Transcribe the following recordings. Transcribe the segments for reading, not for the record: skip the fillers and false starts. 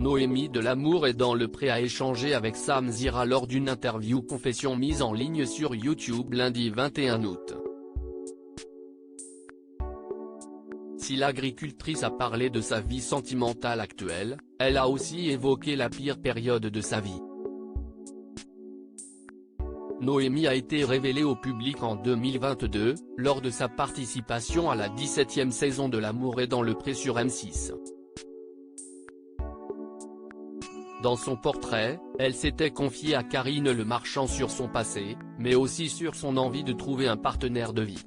Noémie de L'Amour est dans le pré a échangé avec Sam Zira lors d'une interview confession mise en ligne sur YouTube lundi 21 août. Si l'agricultrice a parlé de sa vie sentimentale actuelle, elle a aussi évoqué la pire période de sa vie. Noémie a été révélée au public en 2022, lors de sa participation à la 17e saison de L'Amour est dans le pré sur M6. Dans son portrait, elle s'était confiée à Karine Le Marchand sur son passé, mais aussi sur son envie de trouver un partenaire de vie.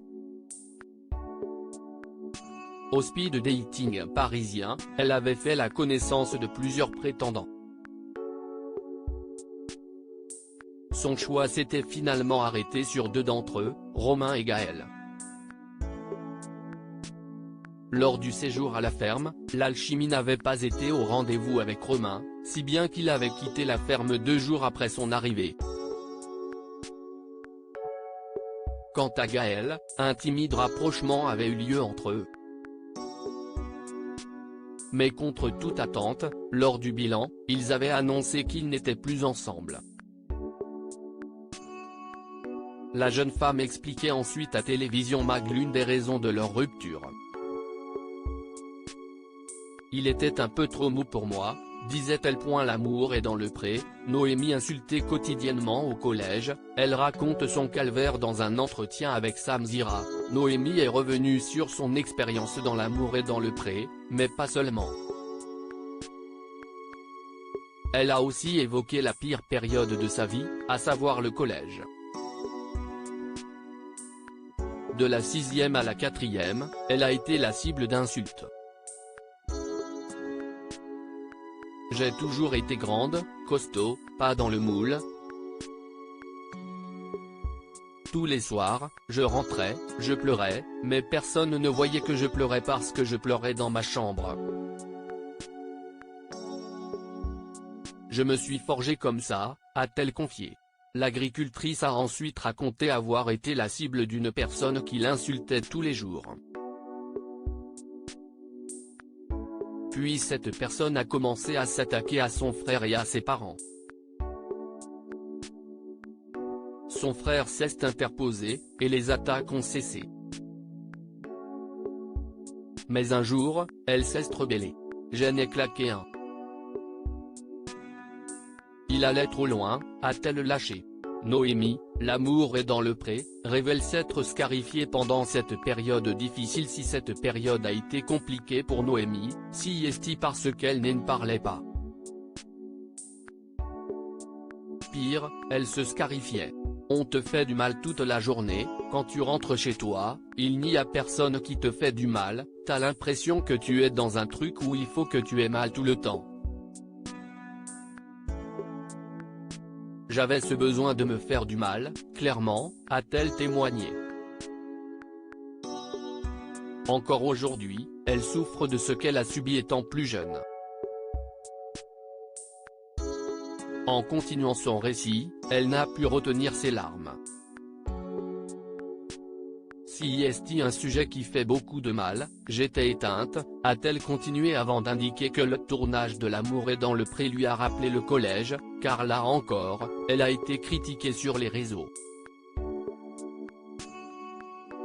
Au speed dating parisien, elle avait fait la connaissance de plusieurs prétendants. Son choix s'était finalement arrêté sur deux d'entre eux, Romain et Gaël. Lors du séjour à la ferme, l'alchimie n'avait pas été au rendez-vous avec Romain, si bien qu'il avait quitté la ferme 2 jours après son arrivée. Quant à Gaël, un timide rapprochement avait eu lieu entre eux. Mais contre toute attente, lors du bilan, ils avaient annoncé qu'ils n'étaient plus ensemble. La jeune femme expliquait ensuite à Télévision Mag l'une des raisons de leur rupture. Il était un peu trop mou pour moi, disait-elle. L'amour est dans le pré, Noémie insultée quotidiennement au collège, elle raconte son calvaire dans un entretien avec Sam Zira. Noémie est revenue sur son expérience dans L'amour est dans le pré, mais pas seulement. Elle a aussi évoqué la pire période de sa vie, à savoir le collège. De la 6e à la 4e, elle a été la cible d'insultes. J'ai toujours été grande, costaud, pas dans le moule. Tous les soirs, je rentrais, je pleurais, mais personne ne voyait que je pleurais parce que je pleurais dans ma chambre. Je me suis forgée comme ça, a-t-elle confié. L'agricultrice a ensuite raconté avoir été la cible d'une personne qui l'insultait tous les jours. Puis cette personne a commencé à s'attaquer à son frère et à ses parents. Son frère s'est interposé, et les attaques ont cessé. Mais un jour, elle s'est rebellée. J'en ai claqué un. Il allait trop loin, a-t-elle lâché. Noémie, L'amour est dans le pré, révèle s'être scarifiée pendant cette période difficile. Si cette période a été compliquée pour Noémie, si est-il parce qu'elle ne parlait pas. Pire, elle se scarifiait. On te fait du mal toute la journée, quand tu rentres chez toi, il n'y a personne qui te fait du mal, t'as l'impression que tu es dans un truc où il faut que tu aies mal tout le temps. J'avais ce besoin de me faire du mal, clairement, a-t-elle témoigné. Encore aujourd'hui, elle souffre de ce qu'elle a subi étant plus jeune. En continuant son récit, elle n'a pu retenir ses larmes. Si est un sujet qui fait beaucoup de mal, j'étais éteinte, a-t-elle continué avant d'indiquer que le tournage de L'amour est dans le pré lui a rappelé le collège, car là encore, elle a été critiquée sur les réseaux.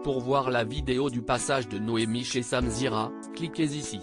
Pour voir la vidéo du passage de Noémie chez Sam Zira, cliquez ici.